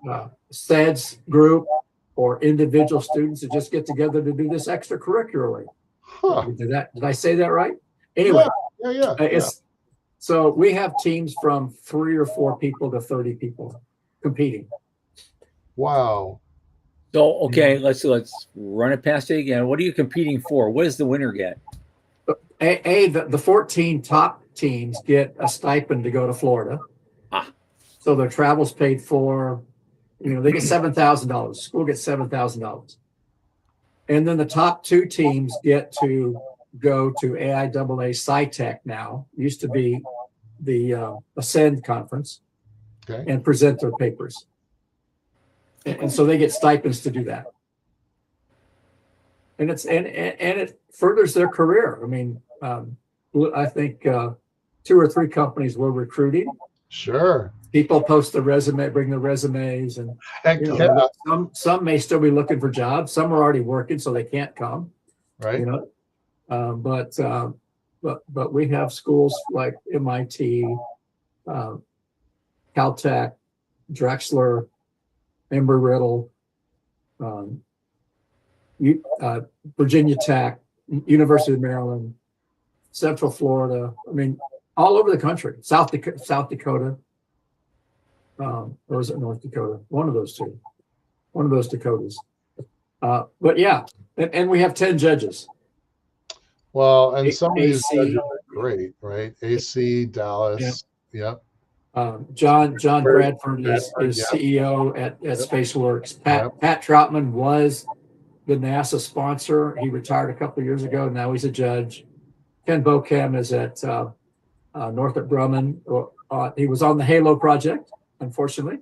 SEDS group, or individual students that just get together to do this extracurricularly. Huh. Did I say that right? Anyway, so we have teams from 3 or 4 people to 30 people competing. Wow. So okay, let's run it past it again. What are you competing for? What does the winner get? The 14 top teams get a stipend to go to Florida. So their travel's paid for. They get $7,000. School gets $7,000. And then the top 2 teams get to go to AIAA SciTech now, used to be the Ascend conference, and present their papers. And so they get stipends to do that. And it furthers their career. I mean, I think 2 or 3 companies were recruiting. Sure. People post the resume, bring their resumes, and some may still be looking for jobs. Some are already working, so they can't come. Right. But we have schools like MIT, Caltech, Drexler, Embry-Riddle, Virginia Tech, University of Maryland, Central Florida. I mean, all over the country. South Dakota. Or is it North Dakota? One of those Dakotas. But yeah, and we have 10 judges. Well, and some of these judges are great, right? AC, Dallas. Yep. John Bradford is CEO at SpaceWorks. Pat Troutman was the NASA sponsor. He retired a couple of years ago. Now he's a judge. Ken Bokem is at Northrop Grumman. He was on the HALO project, unfortunately.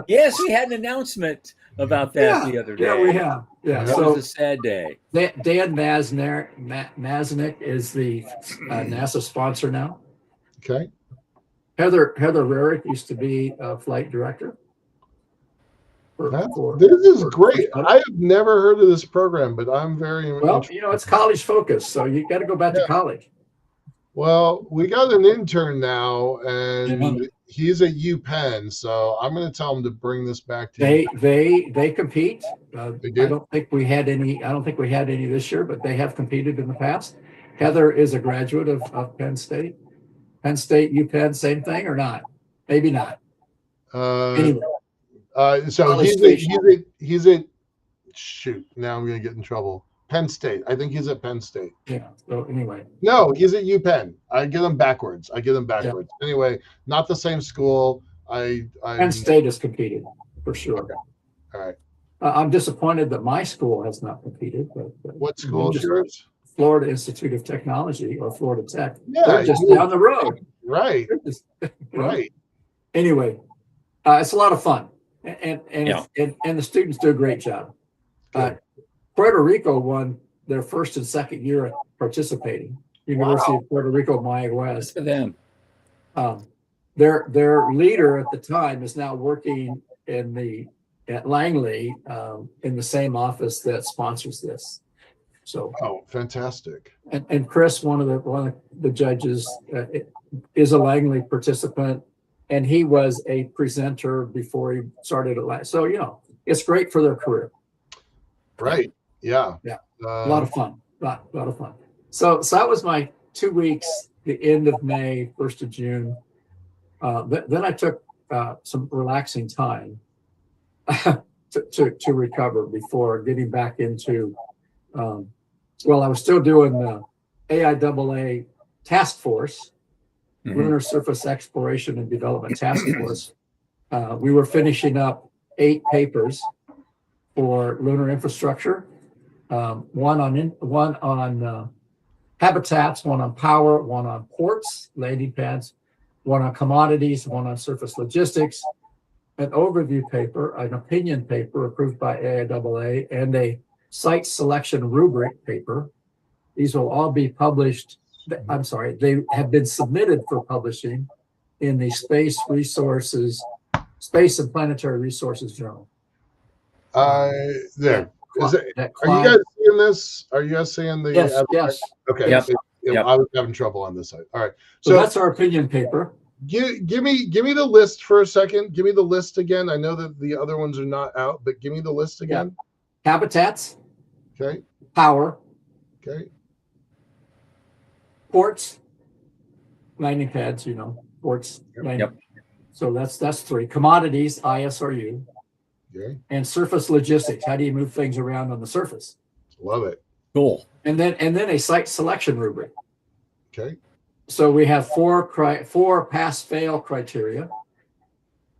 Yes, we had an announcement about that the other day. Yeah, we have. Yeah, that was a sad day. Dan Masnick is the NASA sponsor now. Okay. Heather Rarick used to be a flight director. This is great. I have never heard of this program, but I'm very interested. It's college focused, so you got to go back to college. Well, we got an intern now, and he's at UPenn, so I'm going to tell him to bring this back to you. They compete. They do? I don't think we had any this year, but they have competed in the past. Heather is a graduate of Penn State. Penn State, UPenn, same thing or not? Maybe not. Anyway. So he's at shoot. Now I'm going to get in trouble. Penn State. I think he's at Penn State. Yeah. So anyway. No, he's at UPenn. I get them backwards. Yeah. Anyway, not the same school. Penn State has competed for sure. Okay. All right. I'm disappointed that my school has not competed. But what school is yours? Florida Institute of Technology, or Florida Tech. Yeah, they're just down the road. Right. Right. Anyway, it's a lot of fun, and the students do a great job. Puerto Rico won their first and second year participating. University of Puerto Rico, Maya West. For them. Their leader at the time is now working at Langley in the same office that sponsors this. So fantastic. And Chris, one of the judges, is a Langley participant, and he was a presenter before he started at Langley. So it's great for their career. Right. Yeah. Yeah. A lot of fun. A lot of fun. So that was my 2 weeks, the end of May, 1st of June. Then I took some relaxing time to recover before getting back into, I was still doing the AIAA task force, Mhm. Lunar Surface Exploration and Development Task Force. We were finishing up 8 papers for lunar infrastructure, one on habitats, one on power, one on ports, landing pads, one on commodities, one on surface logistics, an overview paper, an opinion paper approved by AIAA, and a site selection rubric paper. These will all be published. I'm sorry, they have been submitted for publishing in the Space and Planetary Resources Journal. There. Are you That guys seeing this? Are you guys seeing the? Yes. Okay. Yep. I was having trouble on this side. All right. So that's our opinion paper. Give me the list for a second. Give me the list again. I know that the other ones are not out, but give me the list again. Habitats. Okay. Power. Okay. Ports. Landing pads. Ports. Yep. So that's 3. Commodities. ISRU. Okay. And surface logistics. How do you move things around on the surface? Love it. Cool. And then a site selection rubric. Okay. So we have 4 pass-fail criteria,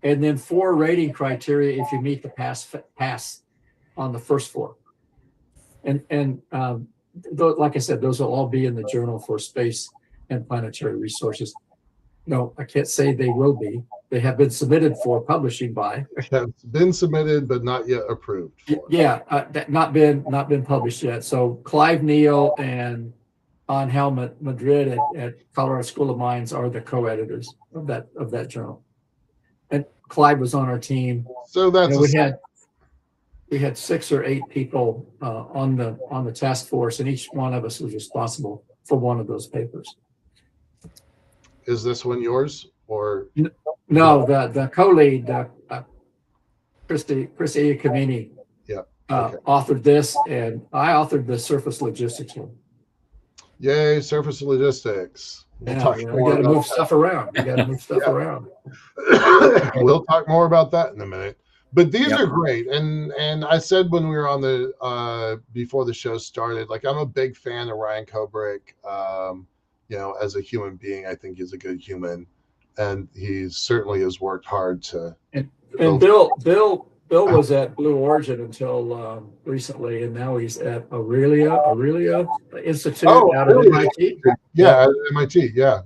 and then 4 rating criteria if you meet the pass on the first 4. And like I said, those will all be in the Journal for Space and Planetary Resources. No, I can't say they will be. They have been submitted for publishing by. Have been submitted, but not yet approved. Yeah, not been published yet. So Clive Neal and Angel Madrid at Colorado School of Mines are the co-editors of that journal. And Clive was on our team. So that's we had 6 or 8 people on the task force, and each one of us was responsible for one of those papers. Is this one yours or? No, the co-lead, Christy Iacomini, authored this, and I authored the surface logistics one. Yay, surface logistics. We got to move stuff around. We'll talk more about that in a minute. But these are great, and I said when we were on the before the show started, like I'm a big fan of Ryan Kobrick. As a human being, I think he's a good human, and he certainly has worked hard to. And Bill was at Blue Origin until recently, and now he's at Aurelia Institute out of MIT. Yeah, at MIT. Yeah.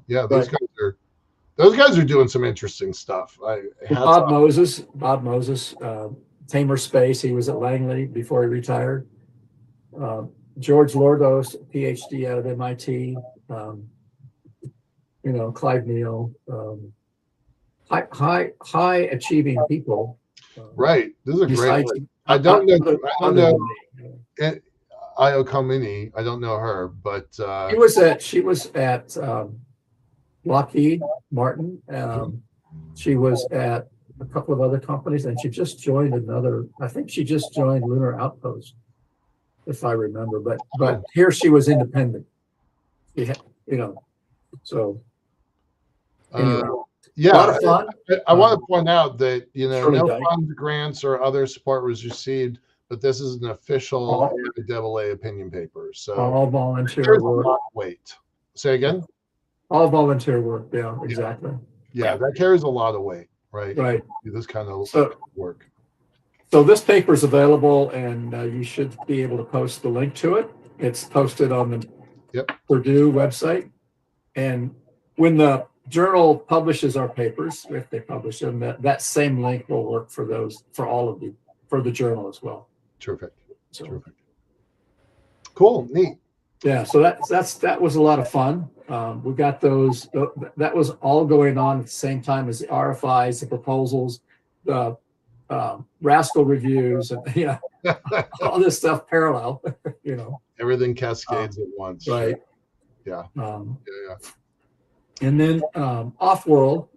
Those guys are doing some interesting stuff. Bob Moses, Tamer Space. He was at Langley before he retired. George Lordos, PhD out of MIT. Clive Neal. High achieving people. Right. This is a great one. I don't know Io Comini. I don't know her, but she was at Lockheed Martin. She was at a couple of other companies, and she just joined I think she just joined Lunar Outpost, if I remember. But here she was independent. So anyway. Yeah, a lot of fun. I want to point out that no Dyke. funds, grants, or other support was received, but this is an official AIAA opinion paper. So all volunteer work. Weight. Say again. All volunteer work. Yeah, exactly. Yeah, that carries a lot of weight, right? Right. This kind of work. So this paper is available, and you should be able to post the link to it. It's posted on the Purdue website, and when the journal publishes our papers, if they publish them, that same link will work for the journal as well. Terrific. Cool. Neat. Yeah. So that was a lot of fun. We got those. That was all going on at the same time as the RFIs, the proposals, the Rascal reviews, and all this stuff parallel. Everything cascades at once. Right. Yeah. And then off-world,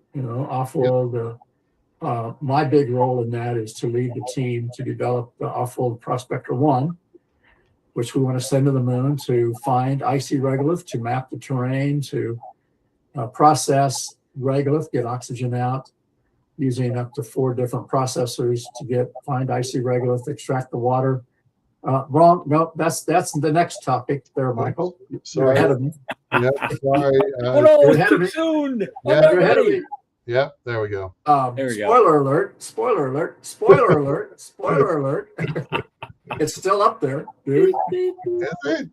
my big role in that is to lead the team to develop the off-world Prospector 1, which we want to send to the moon to find icy regolith, to map the terrain, to process regolith, get oxygen out, using up to 4 different processors to find icy regolith, extract the water, Wrong. No, that's the next topic there, Michael. You're Sorry. ahead of me. Yeah, sorry. Oh no, You're it's ahead too of me. soon. Yeah. I'm not You're ahead of ready. me. Yeah, there we go. There we go. Spoiler alert! Spoiler alert! Spoiler alert! Spoiler alert! It's still up there, dude. That's it.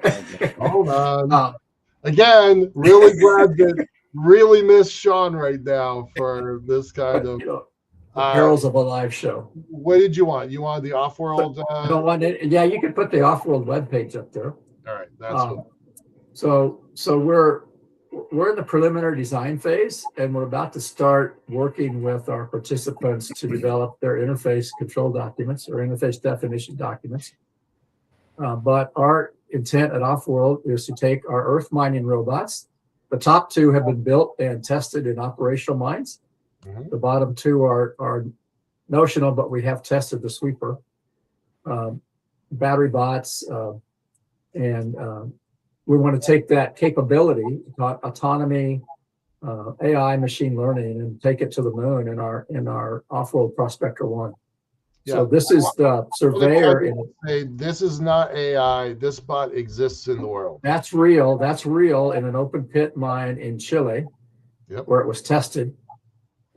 Okay. Hold on. Uh, Again, really glad that really miss Sean right now for this kind of. you know, the perils of a live show. What did you want? You wanted the off-world? I don't want it. Yeah, you can put the off-world webpage up there. All right, that's what. So we're in the preliminary design phase, and we're about to start working with our participants to develop their interface control documents or interface definition documents. But our intent at Offworld is to take our earth mining robots. The top two have been built and tested in operational mines. Mhm. The bottom two are notional, but we have tested the sweeper, battery bots, and we want to take that capability, autonomy, AI, machine learning, and take it to the moon in our Offworld Prospector 1. So this is the surveyor. Hey, this is not AI. This bot exists in the world. That's real. That's real in an open pit mine in Chile, Yep. where it was tested.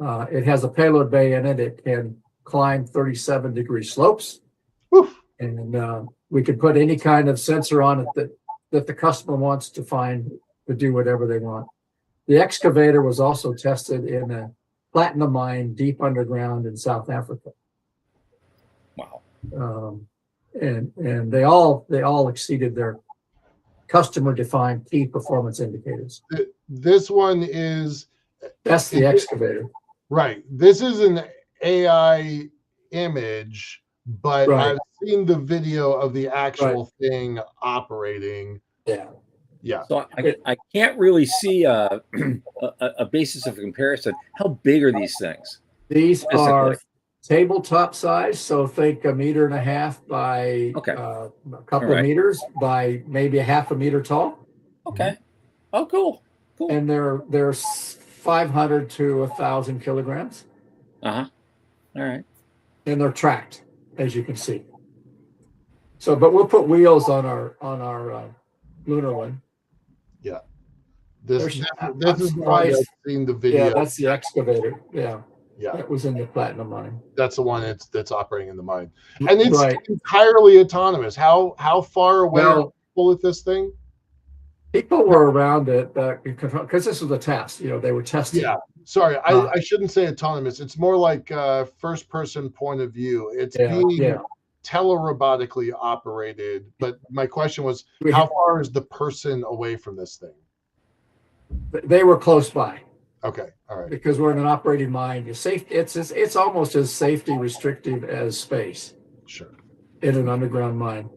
It has a payload bay in it. It can climb 37-degree slopes, Woof. and we can put any kind of sensor on it that the customer wants to find to do whatever they want. The excavator was also tested in a platinum mine deep underground in South Africa. Wow. And they all exceeded their customer defined key performance indicators. This one is That's the excavator. right. This is an AI image, but Right. I've seen the video of the actual thing operating. Yeah. Yeah. So I can't really see a basis of comparison. How big are these things? These are Physically. tabletop size, so think 1.5 meters by Okay. a couple All right. of meters by maybe a half a meter tall, Okay. Oh, cool. Cool. and they're 500 to 1,000 kilograms, All right. and they're tracked, as you can see. So, but we'll put wheels on our lunar one. This There's- is I'm the one surprised. I've seen the video. Yeah, that's the excavator. Yeah, Yeah, that was in the platinum mine. that's the one that's operating in the mine, and it's Right. entirely autonomous. How far away are Well, people with this thing? people were around it because this was a test. They were testing. Yeah. Sorry, I shouldn't say autonomous. It's more like first person point of view. It's being telerobotically operated. But my question was, how far is the person away from this thing? They were close by Okay, all right. because we're in an operating mine. It's almost as safety restrictive as space Sure. in an underground mine.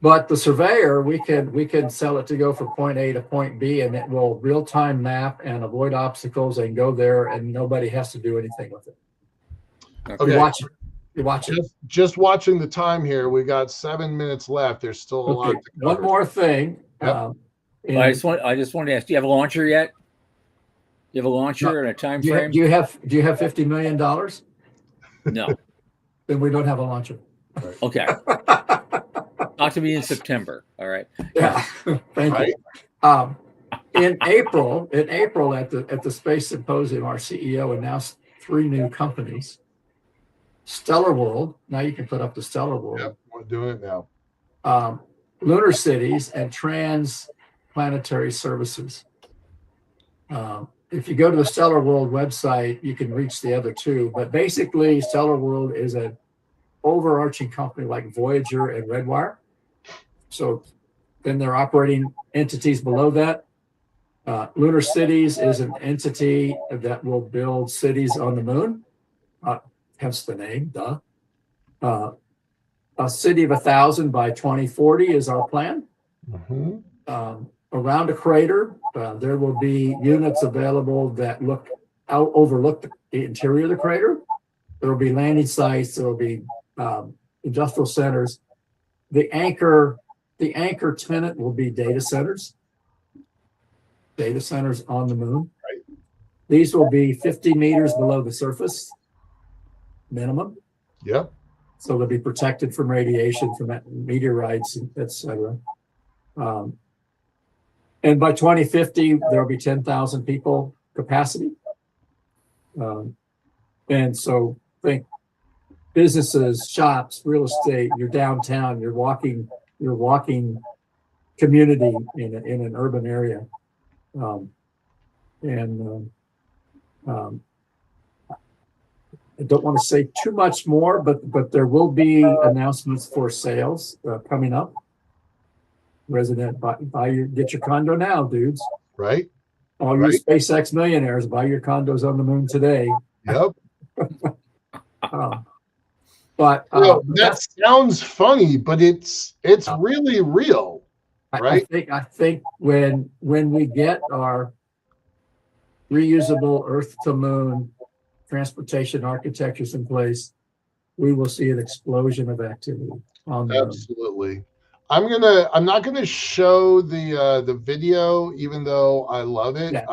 But the surveyor, we can sell it to go from point A to point B, and it will real time map and avoid obstacles and go there, and nobody has to do anything with it. Okay. You watch it. Just watching the time here. We got 7 minutes left. There's still a lot to cover. One more thing. Yep. I just wanted to ask, do you have a launcher yet? Do you have a launcher and a time frame? Do you have $50 million? No. Then we don't have a launcher. Okay. Not to be in September. All right. Yeah. Thank you. In April at the Space Symposium, our CEO announced 3 new companies. Stellar World. Now you can put up the Stellar World. Yep, we're doing it now. Lunar Cities and Transplanetary Services. If you go to the Stellar World website, you can reach the other 2. But basically, Stellar World is an overarching company like Voyager and Redwire. So then there are operating entities below that. Lunar Cities is an entity that will build cities on the moon. Hence the name, duh. A city of 1,000 by 2040 is our plan. Mm-hmm. Around a crater, there will be units available that overlook the interior of the crater. There will be landing sites. There will be industrial centers. The anchor tenant will be data centers. Data centers on the moon. Right. These will be 50 meters below the surface, minimum. Yep. so they'll be protected from radiation, from meteorites, etc. And by 2050, there'll be 10,000 people capacity. And so think businesses, shops, real estate, your downtown, your walking community in an urban area. I don't want to say too much more, but there will be announcements for sales coming up. Resident, get your condo now, dudes. Right. All you SpaceX millionaires, buy your condos on the moon today. Yep. That sounds funny, but it's really real, right? I think when we get our reusable Earth to Moon transportation architectures in place, we will see an explosion of activity on the Absolutely. Moon. I'm not gonna show the video, even though I love it. Yeah.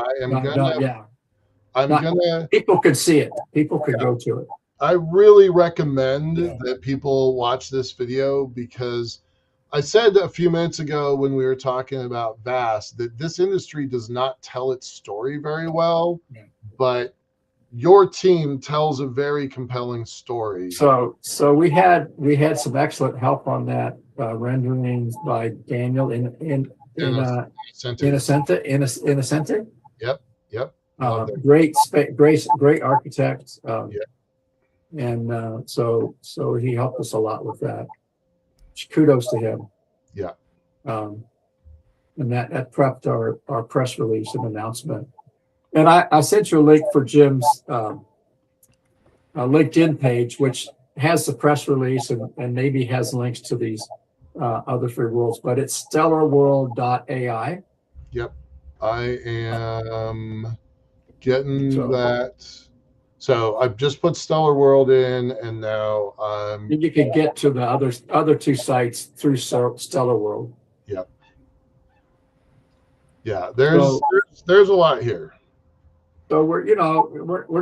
People could see it. People could go to it. I really recommend that people watch this video, because I said a few minutes ago when we were talking about VAST that this industry does not tell its story very well, but your team tells a very compelling story. So we had some excellent help on that, renderings by Daniel in Innocente. Yep. Great architect. And so he helped us a lot with that. Kudos to him. Yeah. And that prepped our press release and announcement. And I sent you a link for Jim's LinkedIn page, which has the press release and maybe has links to these other free worlds, but it's stellarworld.ai. Yep. I am getting that. So I've just put Stellar World in, and now you can get to the other two sites through Stellar World. Yep. Yeah, there's a lot here. So we're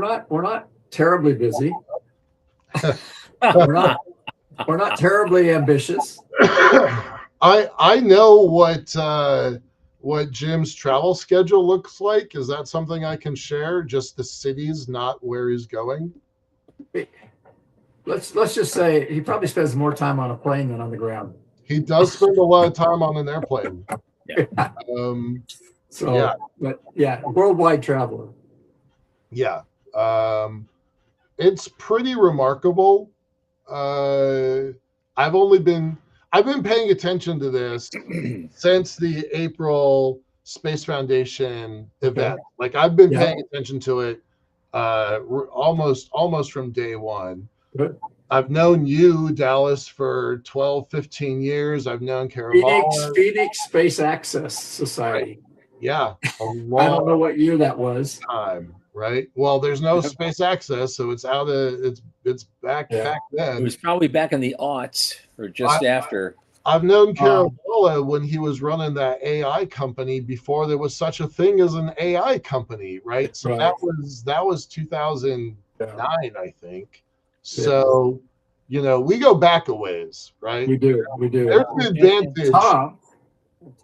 not terribly busy. we're not terribly ambitious. I know what Jim's travel schedule looks like. Is that something I can share? Just the cities, not where he's going? Let's just say he probably spends more time on a plane than on the ground. He does spend a lot of time on an airplane. Worldwide traveler. Yeah. It's pretty remarkable. I've been paying attention to this since the April Space Foundation event. Like I've been paying attention to it almost from day one. Good. I've known you, Dallas, for 12, 15 years. I've known Caravala. Phoenix Space Access Society. Right. Yeah. I don't know what year that was. Time, right? Well, there's no space access, so it's out of it's back then. It was probably back in the aughts or just after. I've known Caravala when he was running that AI company before there was such a thing as an AI company, right? So that was 2009, I think. So, we go back a ways, right? We do. There's an advantage.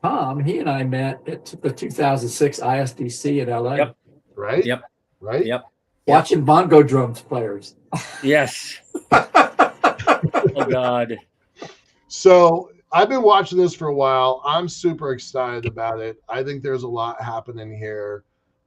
Tom, he and I met at the 2006 ISDC in LA. Yep. Right? Yep. Right? Yep. Watching bongo drums players. Yes. Oh, God. So I've been watching this for a while. I'm super excited about it. I think there's a lot happening here.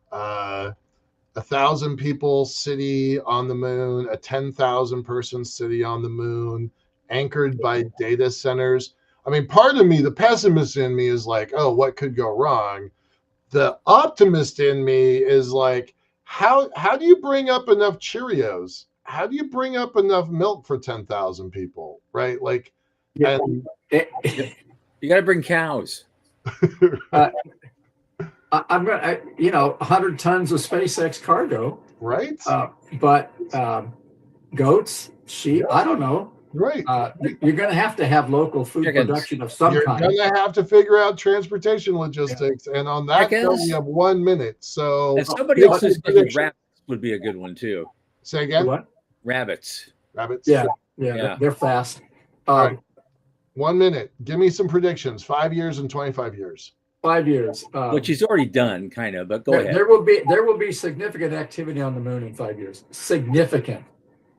1,000 people city on the moon, a 10,000 person city on the moon, anchored by data centers. I mean, part of me, the pessimist in me is like, oh, what could go wrong? The optimist in me is like, how do you bring up enough Cheerios? How do you bring up enough milk for 10,000 people, right? Like, you got to bring cows. I'm going to, 100 tons of SpaceX cargo. Right. But goats, sheep, I don't know. Right. You're going to have local food production of some kind. You're going to have to figure out transportation logistics. And on that, we have 1 minute. So and somebody else's rabbits would be a good one too. Say again? What? Rabbits. Rabbits. Yeah. Yeah. They're fast. All right. 1 minute. Give me some predictions. 5 years and 25 years. 5 years. Which he's already done, kind of. But go ahead. There will be significant activity on the moon in 5 years. Significant,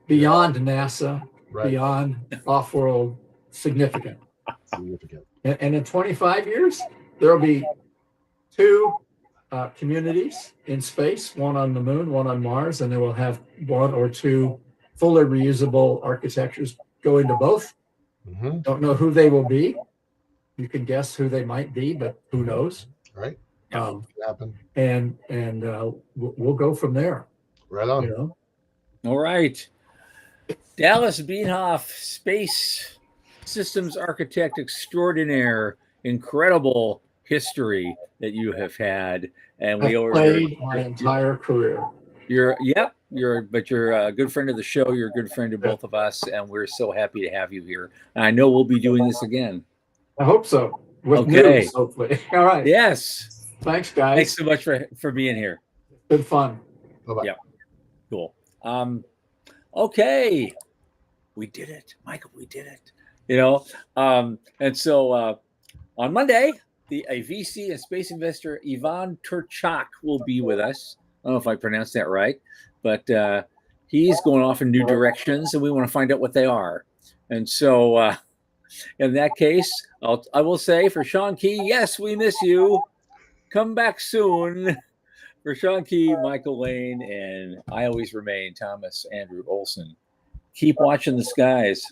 beyond NASA, beyond off-world. Significant. And in 25 years, there will be 2 communities in space, one on the moon, one on Mars, and they will have 1 or 2 fully reusable architectures go into both. Mm-hmm. Don't know who they will be. You can guess who they might be, but who knows? Right. Happen. And we'll go from there. Right on. You know? All right. Dallas Bienhoff, space systems architect extraordinaire, incredible history that you have had, and I've played my entire career. You're a good friend of the show. You're a good friend of both of us, and we're so happy to have you here. And I know we'll be doing this again. I hope so. With news, hopefully. All right. Yes. Thanks, guys. Thanks so much for being here. Good fun. Bye-bye. Yeah. Cool. Okay. We did it, Michael. We did it. You know, and so on Monday, a VC and space investor, Ivan Turchak, will be with us. I don't know if I pronounced that right, but he's going off in new directions, and we want to find out what they are. And so in that case, I will say for Sean Key, yes, we miss you. Come back soon. For Sean Key, Michael Lane, and I always remain Thomas Andrew Olson. Keep watching the skies.